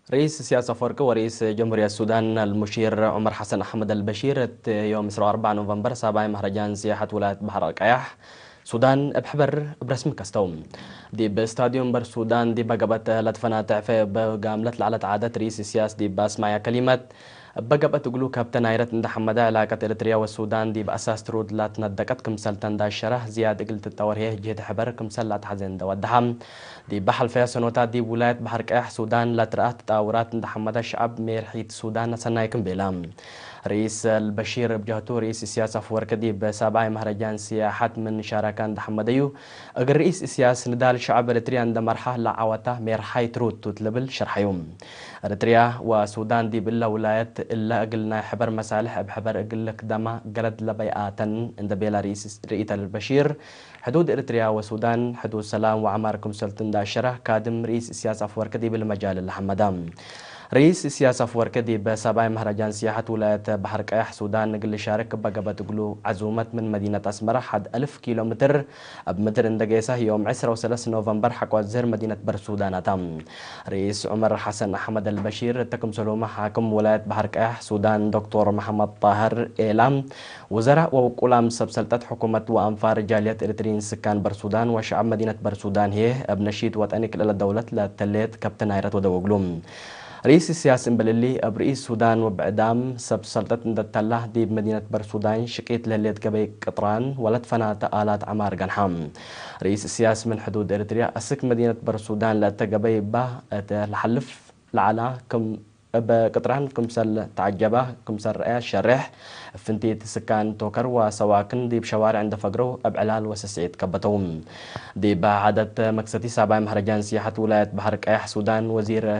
رئيس سياسة أفريقيا ورئيس جمهورية السودان المشير عمر حسن أحمد البشير يوم 4 نوفمبر سابع مهرجان سياحة ولاية بحر القياح سودان بحبر برسم كستوم دي باستاديوم بر سودان دي بقبت لدفنا تعفي بقاملت لعلت عادة رئيس السياسة دي باسمع كلمة بقبت تقولوا كابتن ايرت ند حمدا علاقة اريتريا والسودان دي باساس ترود لا تندكت كمسل تندا الشره زياد قلت التوريه جهة حبر كمسل لا تحزن دو الدحم دي بحل فيها سنوات دي ولاية بحر كاح سودان لا ترأت تطورات ند حمدا الشعب ميرحيت السودان سنايكم بيلام رئيس البشير بجهته رئيس السياسة فورك دي بسابع مهرجان سياحات من شاركان دحمديو اگر رئيس السياسة ندال الشعب اريتريا عند مرحله لعوته ميرحي ترود تتلبل شرحيوم اريتريا وسودان دي بالله ولايات إلا أقلنا حبر مسالح بحبر أقلك دما قرد لبيئاتن عند بيلا رئيس البشير حدود إريتريا وسودان حدود سلام وعماركم سلطن داشرة كادم رئيس السياسة فوركدي بالمجال الحمدام رئيس السياسة فوركدي بسابع مهرجان سياحة ولاية بحر قيح سودان نقل شارك بقبة تقولوا عزومة من مدينة أسمرة حد 1000 كيلومتر بمتر اندقيسة يوم 10 نوفمبر حق زر مدينة برسودان تام رئيس عمر حسن أحمد البشير تكم سلومة حاكم ولاية بحر قيح سودان دكتور محمد طاهر إعلام وزراء وقلام سبسلتت حكومة وأنفار جالية إريتريين سكان برسودان وشعب مدينة برسودان هي ابنشيد وطنك للدولة لتليت كابتن هيرت ودوغلوم رئيس السياسة مبللي برئيس السودان وبعدام سب سلطة ندتله دي بمدينة برسودان شقيت لليت قبي قطران ولد فنات آلات عمار قنحام رئيس السياسة من حدود إريتريا أسك مدينة برسودان لتقبي به لحلف لعلا كم بقطران كمسل تعجبه كمسل رئيس شرح فنتيت سكان توكر وسواكن دي بشوارع عند فقرو أبعلال وسسعيد كبتوم دي بعدد مكستي سابع مهرجان سياحة ولاية بحر قيح سودان وزيرة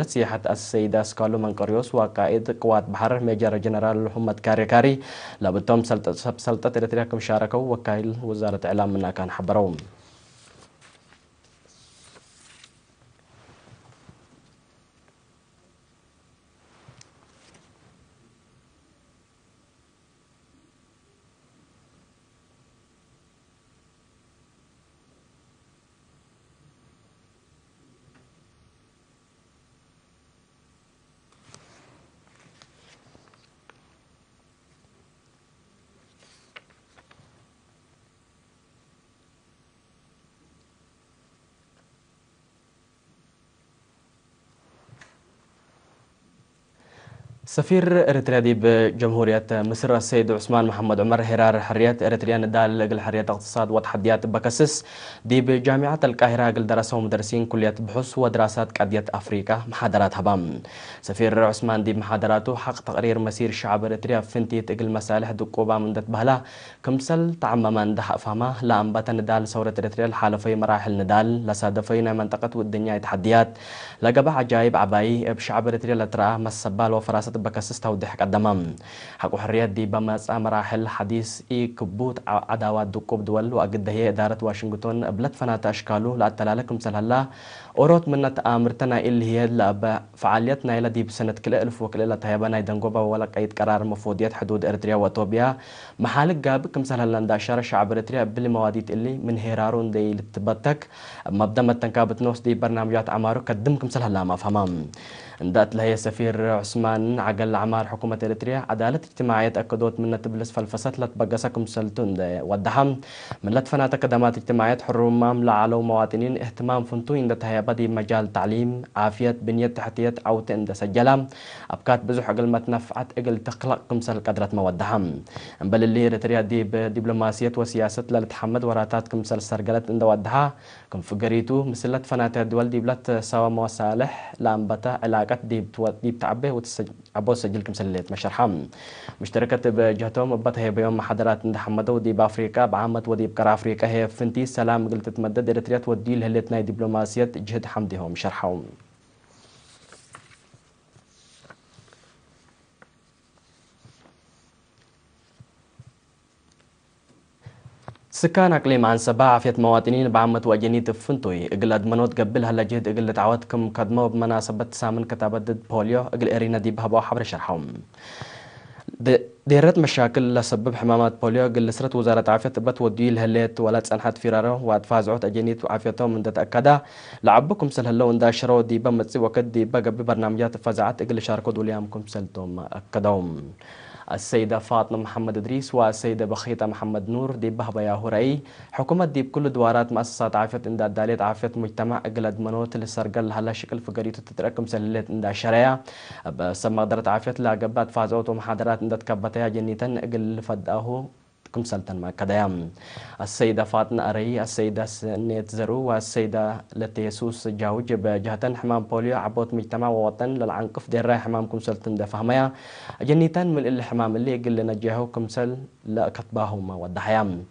سياحة السيدة سكالو منقريوس وقائد قوات بحر ميجر جنرال محمد كاري لابتهم سلطة إريتريا كم شاركوا وكايل وزارة إعلام منا كان حبروم سفير إريتريا دي بجمهورية مصر السيد عثمان محمد عمر هرار حريات إريتريا ندال لقل حريات اقتصاد وتحديات بكسس دي بجامعة القاهرة قل درسوا مدرسين كلية بحوث ودراسات قضية أفريقيا محاضرات هبام سفير عثمان دي محاضراته حق تقرير مسير شعب إريتريا فنتي تقل مسالح دقوبة من دت بهلا كمسل تعمما دح أفهمه لأنبات ندال ثورة إريتريا الحالفي مراحل ندال لصادفين منطقة والدنيا تحديات لقبع عجائب عباي بشعب إريتريا لترى مسبال وفراسة بكسس توضيح قدمام حق حريات دي بمسا مراحل حديث كبوت عداوات دقوب دول وأقد هي إدارة واشنطن بلد فنات أشكاله لأتلالكم سلهلا أوروت من تآمرتنا اللي هي لأبا فعاليتنا إلى دي بسنة كل ألف وكل تهيبنا يدنقوبا ولا قيد قرار مفوضيات حدود إريتريا وإثيوبيا محالك قابكم سلهلا داشار شعب إريتريا بالمواديت اللي من هيرارون دي لتبتك مبدا متنكابت نوس دي برنامجات عمارو قدمكم سلهلا ما فهمام اندات لهي سفير عثمان عقل عمار حكومة إريتريا عدالة اجتماعية أكدوت من تبلس فالفسات لتبقسكم سلطون ودحم من لتفنات قدمات اجتماعية حرمام لعلو مواطنين اهتمام فنتو اندت هيا بدي مجال تعليم عافية بنية تحتية أو تند سجلة أبكات بزح أقل متنفعت أقل تقلقكم سل قدرة مودحم بل اللي إريتريا دي بدبلوماسية وسياسة لتحمد وراتاتكم سل سرقلت اند ودها كم فقريتو مثلت فنات الدول دي بلت سوا مصالح لأنبتا علاقات دي بتعبه وتعبو سجلكم سليت مشرحام مشتركة بجهتهم بطه بيوم محاضرات محمدو دي بافريقيا بعامة ودي بقرا افريقيا هي فنتي سلام قلت تمدد اريتريا تودي لهلتنا دبلوماسية جهد حمدهم شرحهم سكان أقليم عن سبع عافية مواطنين بعامة وأجنية فنتوي إقل أدمنوت قبلها لجهد إقل تعودكم قدموا بمناسبة سامن كتابة ضد بوليو إقل إرينا دي بهبوا حبر شرحهم ديرت مشاكل لسبب حمامات بوليو قلسرت وزارة عافية تبت ودي الهليت ولا تسنحت فيراره واتفازعوت أجنيت وعافيتهم من تتأكدا لعبكم سل هلو اندا شرو ديبا متسي وكد ديبا قبل برنامجات فزعات اقل شاركوا دوليامكم سلتم أكدهم السيدة فاطمة محمد إدريس والسيدة بخيتة محمد نور ديب بهبا يا هرعي حكومة ديب كل دوارات مؤسسات عافية إمداد داليت عافية مجتمع أقلد منوت للسرقل هلا شكل فقريتو تتركم سللت إمداد شريعة بسم مقدرة عافية لا قبات فازوت ومحاضرات إمداد كبتها جنيتن أقل فداه كم سلطن ما كدايم السيدة فاطمة أري السيدة نيت زرو والسيدة لتيسوس جاوج بجهتن حمام بوليو عبوت مجتمع ووطن للعنقف دير حمام كم سلطن دفهميا جنيتن من الحمام اللي يقل نجيهو كم سل لا كتباهما ودحيام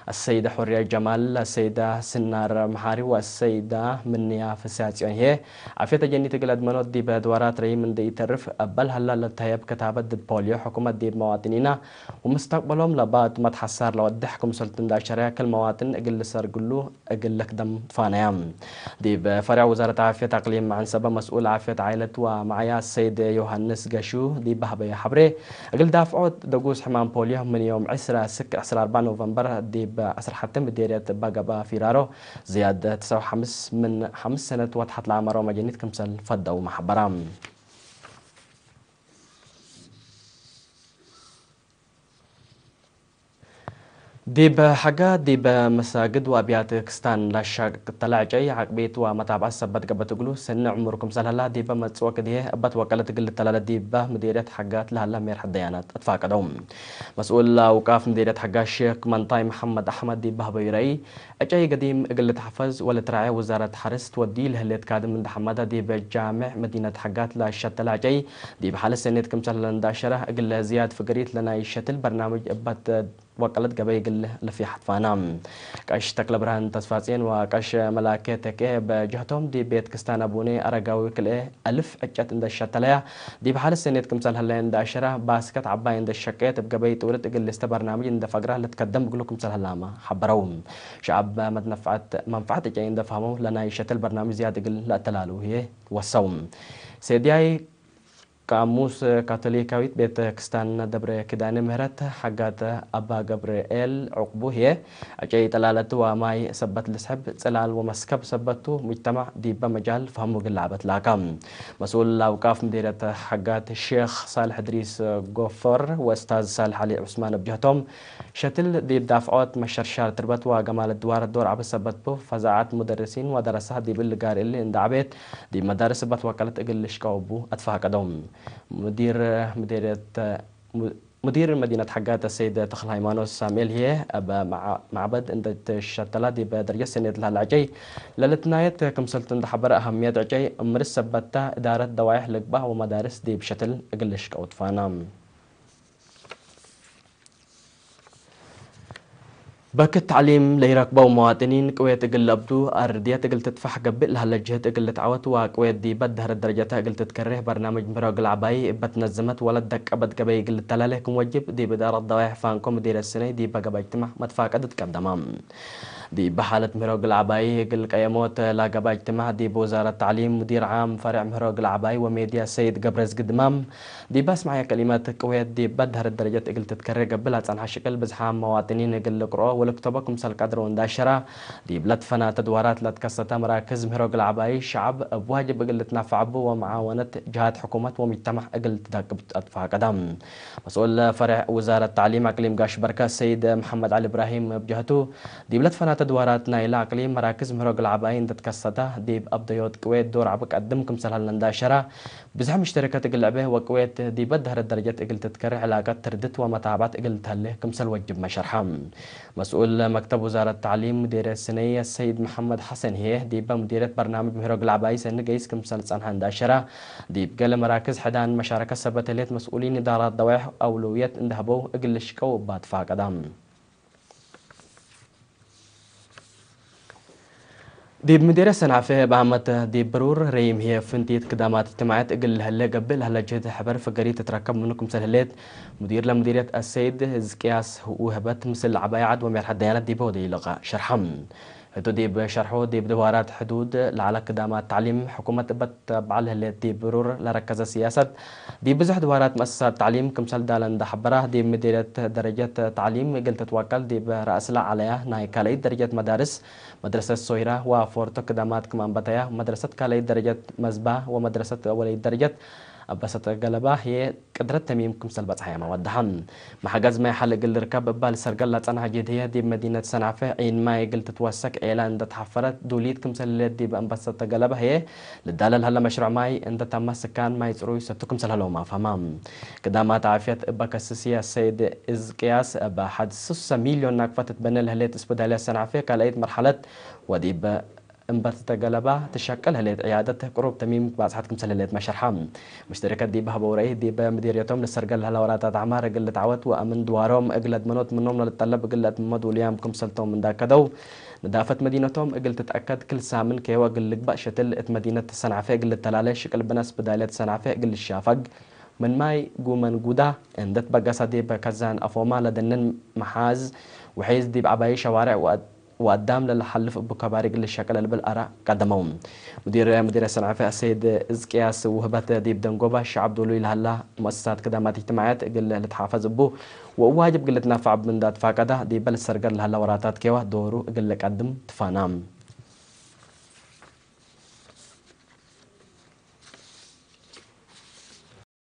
السيدة حورية جمال السيدة سنار محاري والسيدة منيا فساتيون هي عفيت جنيت قلد منوت دي بدورات ري من دي ترف قبل هلا للتهيب كتابة ضد بوليو حكومة دي مواطنينا ومستقبلهم لبعد ما تحسر لو ضحكم سلطن دا شريعة المواطن اقل سر قلو اقل لك دم فانيام دي بفرع وزارة عافية اقليم عن سبب مسؤول عافية عائلة ومعايا السيد يوهنس قشو دي بهبي حبري اقل دافعوت دقوس حمام بوليو من يوم 10 نوفمبر دي بأسر حتى مديرية باقبا فيرارو زيادة 9 من 5 سنة وتحت العمر ومجانيت كمسل فدا ومحبرام ديب حاجات ديب مساجد وأبيات كستان لاشاق طلع جاي عقبيت ومتابعة سبت قبت تقولوا سن عمركم سهلا ديب ما تسوى كده أبت وكالة تقول التلالة ديب مديرية حاجات لهلا مير حديانات أتفاق دوم مسؤول وقاف مديرية حاجات الشيخ منطاي محمد أحمد ديب بهبيري أجاي قديم قلة حفظ ولا تراعي وزارة حرس تودي لهليت كادم من حمادة ديب جامع مدينة حاجات لاشات طلع جاي ديب حال السنة كم سهلا نداشرة أقل زياد فقريت لنا يشتل برنامج أبت وقلت قبيل لفي حتفانا كاش تكل برهان تصفاتين وكاش ملاكيتك بجهتهم دي بيت كستان ابوني ارقاوي كل الف اجت عند الشتلايا دي بحال السنه كمثال هلا عند 10 باسكت عباي عند الشكيت بقبي تولد اقل است برنامج عند فقره اللي تقدم بقول لكم مثال هلا ما حبروهم شعب ما تنفعت منفعتك جاي عند فهموا لنا يشتل برنامج زياده قل لا تلالو هي والصوم سيدي قاموس كاثوليكاويت بيت كستان دبر كدان مهرت حقات أبا جبريل عقبو هي أجي تلالت وماي سبت لسحب تلال ومسكب سبتو مجتمع ديبا مجال فهمو قلعبت لاكام مسؤول الأوقاف مديرة حقات الشيخ صالح إدريس غفر وأستاذ صالح علي عثمان بجهتهم شتل ديب دافعات مشرشار تربت وجمال الدور عبس سبتو فزاعات مدرسين ودرسها ديب اللي اللي اندعبت دي مدارس سبت وكالت اقل شكاوبو أتفاق دوم مدير مدينة حقات السيد تخل هيمانوس ساميل هي معبد عند الشتلة دي بدرجة سنة الهلاجي للتناية كمسلتن حبر أهمية عجي مرس سبتا إدارة دوايح لقبة ومدارس دي بشتل أقلش كوت فانام باك التعليم ليراكبا ومواطنين قوية تقل أبدو أردية تقل تدفح قبل هالجهة تقل تعوت وقوية دي بدهر الدرجة تقل تتكره برنامج مراق العباي بتنزمت ولدك أبد قبي قل التلالة موجب دي بدار الضوايح فانكم مدير السنة دي بقى باجتمع متفاقدت كدمام دي بحالة مهروق العباي قل قيموت لا قبا اجتماع دي بوزارة التعليم مدير عام فرع مهروق العباي وميديا السيد قبرز قدمام دي بس معي كلمات قوية دي بدهر الدرجة تقل تتكرر قبلها عن شكل بزحام مواطنين قل قرأ ولكتبكم سال قدر ونداشرة دي بلد فنا تدوارات لتكستا مراكز مهروق العباي شعب بواجب قل تنافع بو ومعاونة جهات حكومة ومجتمع قل تداقب أدفع قدام مسؤول فرع وزارة التعليم أقليم قاش بركة السيد محمد علي إبراهيم بجهته دي بلد فنا تدوارات نايلة أقليم مراكز مهروق العباين تتكستا دي بأبديوت كويت دور عبك قدمكم سال هالنداشرة بزحم اشتراكات قلعبه وكويت دي بدهر الدرجات اقل تتكرر علاقات تردت ومتابعات اقل تهله كمسل وجب مشرحام مسؤول مكتب وزارة التعليم مدير السنية السيد محمد حسن هي دي مديرة برنامج مهروق العباي سن جيس كمسل صنحان داشرة دي بقال مراكز حدان مشاركة سبتليت مسؤولين إدارات ضوايح أولويات اندهبو اقل شكو بات فاقدام دي مديرة سنعفه بعمت دي برور ريم هي فنتيت كدامات اجتماعات اقل هلا قبل هلا جهد حبر فقري تتركب منكم سهلات مدير لمديرية السيد زكياس وهبت مثل عباية عد ومير حديانات دي بودي لغا شرحم هتو ديب شرحو ديب دوارات حدود لعلى قدامات تعليم حكومة بتبعله اللي ديب برور لركز سياسة ديب بزح دوارات مؤسسات تعليم كمثال دالن دحبره ديب مديرية درجة تعليم قلت توكل ديب رأس لا عليها ناي كالي درجة مدارس مدرسة الصويرة وفورتو قدامات كمان بتايا مدرسة كالي درجة مزبا ومدرسة أولي درجة أبسط قلبة هي قدرت تميم كمثال بتصحيح مودحن محجز ما يحل قل ركب بال سرقلت أنا جدية دي مدينة سنعفة عين ما يقل تتوسك إعلان ده تحفرت دوليت كمثال دي بأنبسط قلبة هي للدلال هلا مشروع ماي عند تم سكان ما يسروي ستكم سلهلو ما فهمام قدامات عافية إبقى السياسية السيد إزقياس بحد 6 مليون ناقفة تبنى الهليت اسبدالية سنعفة كالأيد مرحلة وديب انبت قلبة تشكل هليت عيادة قروب تميم بعضحتكم سلهليت مشرحام مشتركات دي بها بوريه دي بمديريتهم للسرقل هلا وراتات عمار قلة عوت وأمن دوارهم أقلد منوت منهم للطلب قلة مد وليام كم سلتهم من داكدو ندافت مدينتهم أقل تتأكد كل سامن كيوا قل بقشتل مدينة السنعفة قل التلالي شكل بنس بداية السنعفة قل الشافق من ماي قومن قودا اندت بقاسة دي بكزان أفوما لدنن محاز وحيز دي بعباي شوارع وقدام للحلف بكباري قل الشكل اللي بالأراء قدمهم مدير السنعفة السيد إزكياس وهبت ديب دنقوبة الشعب دولي لهلا مؤسسات كدامات اجتماعات قل لتحافظ بو وواجب قل تنافع من دات فاقده دي بل السرقر لهلا وراتات كيوه دورو قل قدم تفانام